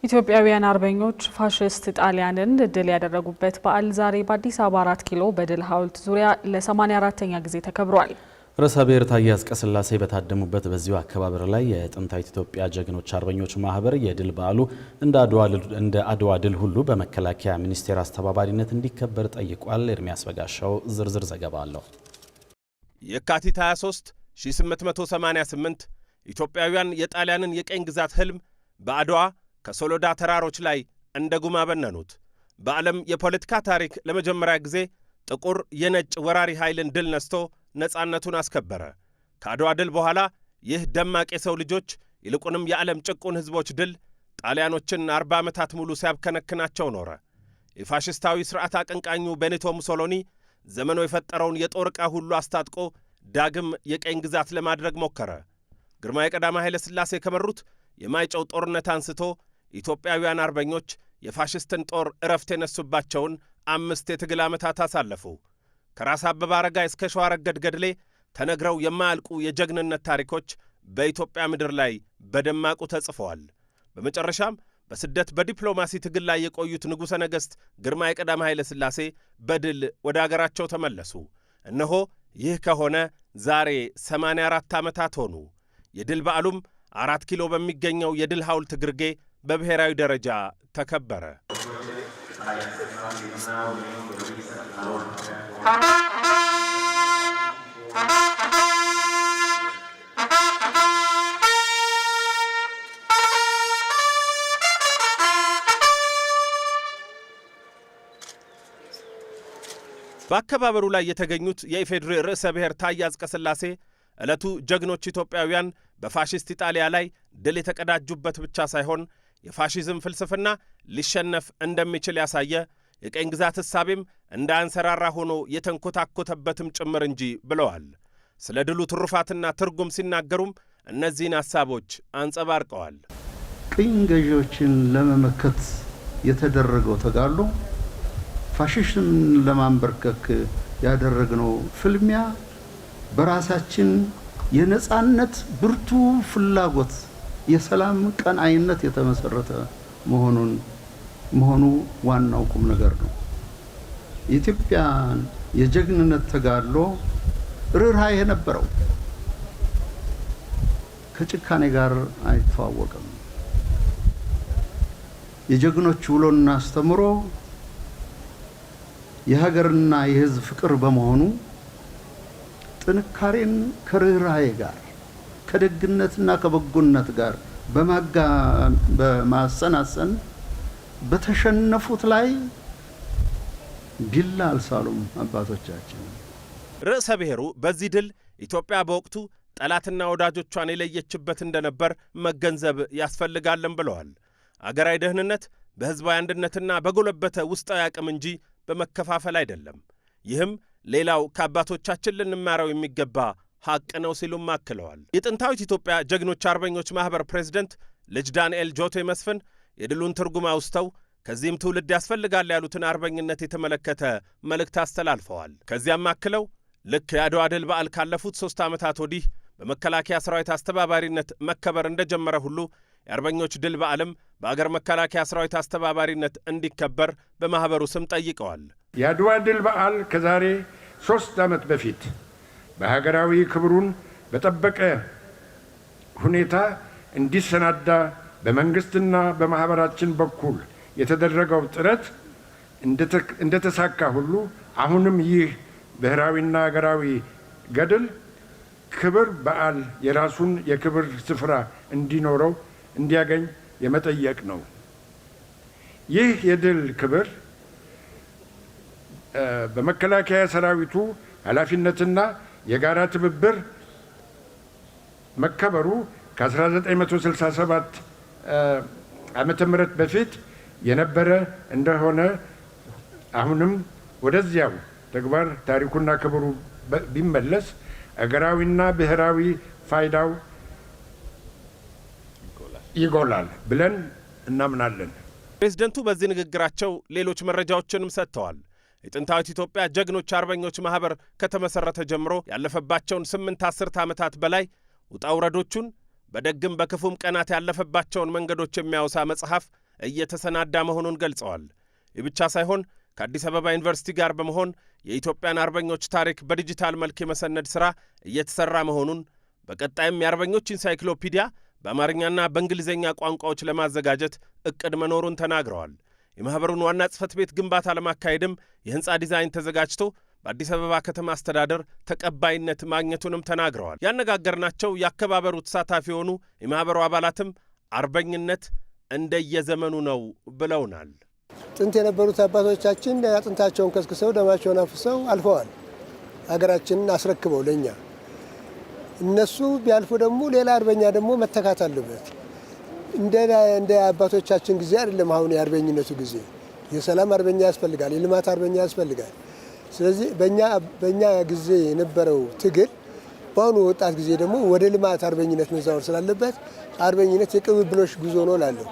ኢትዮጵያውያን አርበኞች ፋሽስት ጣሊያንን ድል ያደረጉበት በዓል ዛሬ በአዲስ አበባ 4 ኪሎ በድል ሐውልት ዙሪያ ለ84ኛ ጊዜ ተከብሯል። ርዕሰ ብሔር ታዬ አጽቀሥላሴ በታደሙበት በዚሁ አከባበር ላይ የጥንታዊት ኢትዮጵያ ጀግኖች አርበኞች ማህበር የድል በዓሉ እንደ አድዋ ድል ሁሉ በመከላከያ ሚኒስቴር አስተባባሪነት እንዲከበር ጠይቋል። ኤርሚያስ በጋሻው ዝርዝር ዘገባ አለው። የካቲት 23 1888 ኢትዮጵያውያን የጣሊያንን የቀኝ ግዛት ህልም በአድዋ ከሶሎዳ ተራሮች ላይ እንደ ጉማ በነኑት። በዓለም የፖለቲካ ታሪክ ለመጀመሪያ ጊዜ ጥቁር የነጭ ወራሪ ኃይልን ድል ነስቶ ነጻነቱን አስከበረ። ከአድዋ ድል በኋላ ይህ ደማቅ የሰው ልጆች ይልቁንም የዓለም ጭቁን ህዝቦች ድል ጣሊያኖችን 40 ዓመታት ሙሉ ሲያብከነክናቸው ኖረ። የፋሽስታዊ ሥርዓት አቀንቃኙ ቤኒቶ ሙሶሎኒ ዘመኑ የፈጠረውን የጦር ዕቃ ሁሉ አስታጥቆ ዳግም የቀኝ ግዛት ለማድረግ ሞከረ። ግርማዊ ቀዳማዊ ኃይለ ሥላሴ ከመሩት የማይጨው ጦርነት አንስቶ ኢትዮጵያውያን አርበኞች የፋሽስትን ጦር እረፍት የነሱባቸውን 5 የትግል ዓመታት አሳለፉ። ከራስ አበበ አረጋይ እስከ ሸዋረገድ ገድሌ ተነግረው የማያልቁ የጀግንነት ታሪኮች በኢትዮጵያ ምድር ላይ በደማቁ ተጽፈዋል። በመጨረሻም በስደት በዲፕሎማሲ ትግል ላይ የቆዩት ንጉሠ ነገሥት ግርማዊ ቀዳማዊ ኃይለ ሥላሴ በድል ወደ አገራቸው ተመለሱ። እነሆ ይህ ከሆነ ዛሬ 84 ዓመታት ሆኑ። የድል በዓሉም 4 ኪሎ በሚገኘው የድል ሐውልት ግርጌ በብሔራዊ ደረጃ ተከበረ። በአከባበሩ ላይ የተገኙት የኢፌዴሪ ርዕሰ ብሔር ታዬ አጽቀሥላሴ ዕለቱ ጀግኖች ኢትዮጵያውያን በፋሽስት ኢጣሊያ ላይ ድል የተቀዳጁበት ብቻ ሳይሆን የፋሽዝም ፍልስፍና ሊሸነፍ እንደሚችል ያሳየ የቀኝ ግዛት ሕሳቤም እንዳንሰራራ ሆኖ የተንኮታኮተበትም ጭምር እንጂ ብለዋል። ስለ ድሉ ትሩፋትና ትርጉም ሲናገሩም እነዚህን ሐሳቦች አንጸባርቀዋል። ቅኝ ገዢዎችን ለመመከት የተደረገው ተጋድሎ ፋሽስትን ለማንበርከክ ያደረግነው ፍልሚያ በራሳችን የነጻነት ብርቱ ፍላጎት የሰላም ቀናኢነት የተመሰረተ መሆኑ ዋናው ቁም ነገር ነው። የኢትዮጵያን የጀግንነት ተጋድሎ ርኅራኄ የነበረው ከጭካኔ ጋር አይተዋወቅም። የጀግኖች ውሎና አስተምሮ የሀገርና የሕዝብ ፍቅር በመሆኑ ጥንካሬን ከርኅራኄ ጋር ከደግነትና ከበጎነት ጋር በማሰናሰን በተሸነፉት ላይ ቢላ አልሳሉም አባቶቻችን። ርዕሰ ብሔሩ በዚህ ድል ኢትዮጵያ በወቅቱ ጠላትና ወዳጆቿን የለየችበት እንደነበር መገንዘብ ያስፈልጋልን ብለዋል። አገራዊ ደህንነት በሕዝባዊ አንድነትና በጎለበተ ውስጣዊ አቅም እንጂ በመከፋፈል አይደለም። ይህም ሌላው ከአባቶቻችን ልንማረው የሚገባ ሐቅ ነው ሲሉም አክለዋል። የጥንታዊት ኢትዮጵያ ጀግኖች አርበኞች ማኅበር ፕሬዝደንት ልጅ ዳንኤል ጆቴ መስፍን የድሉን ትርጉም አውስተው ከዚህም ትውልድ ያስፈልጋል ያሉትን አርበኝነት የተመለከተ መልእክት አስተላልፈዋል። ከዚያም አክለው ልክ የአድዋ ድል በዓል ካለፉት 3 ዓመታት ወዲህ በመከላከያ ሠራዊት አስተባባሪነት መከበር እንደጀመረ ሁሉ የአርበኞች ድል በዓልም በአገር መከላከያ ሠራዊት አስተባባሪነት እንዲከበር በማኅበሩ ስም ጠይቀዋል። የአድዋ ድል በዓል ከዛሬ 3 ዓመት በፊት በሀገራዊ ክብሩን በጠበቀ ሁኔታ እንዲሰናዳ በመንግስትና በማህበራችን በኩል የተደረገው ጥረት እንደተሳካ ሁሉ አሁንም ይህ ብሔራዊና ሀገራዊ ገድል ክብር በዓል የራሱን የክብር ስፍራ እንዲኖረው እንዲያገኝ የመጠየቅ ነው። ይህ የድል ክብር በመከላከያ ሰራዊቱ ኃላፊነትና የጋራ ትብብር መከበሩ ከ1967 ዓመተ ምህረት በፊት የነበረ እንደሆነ አሁንም ወደዚያው ተግባር ታሪኩና ክብሩ ቢመለስ አገራዊና ብሔራዊ ፋይዳው ይጎላል ብለን እናምናለን። ፕሬዝደንቱ በዚህ ንግግራቸው ሌሎች መረጃዎችንም ሰጥተዋል። የጥንታዊት ኢትዮጵያ ጀግኖች አርበኞች ማኅበር ከተመሠረተ ጀምሮ ያለፈባቸውን 8 አስርት ዓመታት በላይ ውጣ ውረዶቹን በደግም በክፉም ቀናት ያለፈባቸውን መንገዶች የሚያወሳ መጽሐፍ እየተሰናዳ መሆኑን ገልጸዋል። ይህ ብቻ ሳይሆን ከአዲስ አበባ ዩኒቨርሲቲ ጋር በመሆን የኢትዮጵያን አርበኞች ታሪክ በዲጂታል መልክ የመሰነድ ሥራ እየተሰራ መሆኑን በቀጣይም የአርበኞች ኢንሳይክሎፒዲያ በአማርኛና በእንግሊዝኛ ቋንቋዎች ለማዘጋጀት እቅድ መኖሩን ተናግረዋል። የማህበሩን ዋና ጽሕፈት ቤት ግንባታ ለማካሄድም የህንፃ ዲዛይን ተዘጋጅቶ በአዲስ አበባ ከተማ አስተዳደር ተቀባይነት ማግኘቱንም ተናግረዋል። ያነጋገርናቸው የአከባበሩ ተሳታፊ የሆኑ የማህበሩ አባላትም አርበኝነት እንደየዘመኑ ነው ብለውናል። ጥንት የነበሩት አባቶቻችን አጥንታቸውን ከስክሰው ደማቸውን አፍሰው አልፈዋል። ሀገራችንን አስረክበው ለኛ እነሱ ቢያልፉ ደግሞ ሌላ አርበኛ ደግሞ መተካት አለበት። እንደ አባቶቻችን ጊዜ አይደለም። አሁን የአርበኝነቱ ጊዜ የሰላም አርበኛ ያስፈልጋል፣ የልማት አርበኛ ያስፈልጋል። ስለዚህ በእኛ ጊዜ የነበረው ትግል በአሁኑ ወጣት ጊዜ ደግሞ ወደ ልማት አርበኝነት መዛወር ስላለበት አርበኝነት የቅብብሎሽ ጉዞ ነው እላለሁ።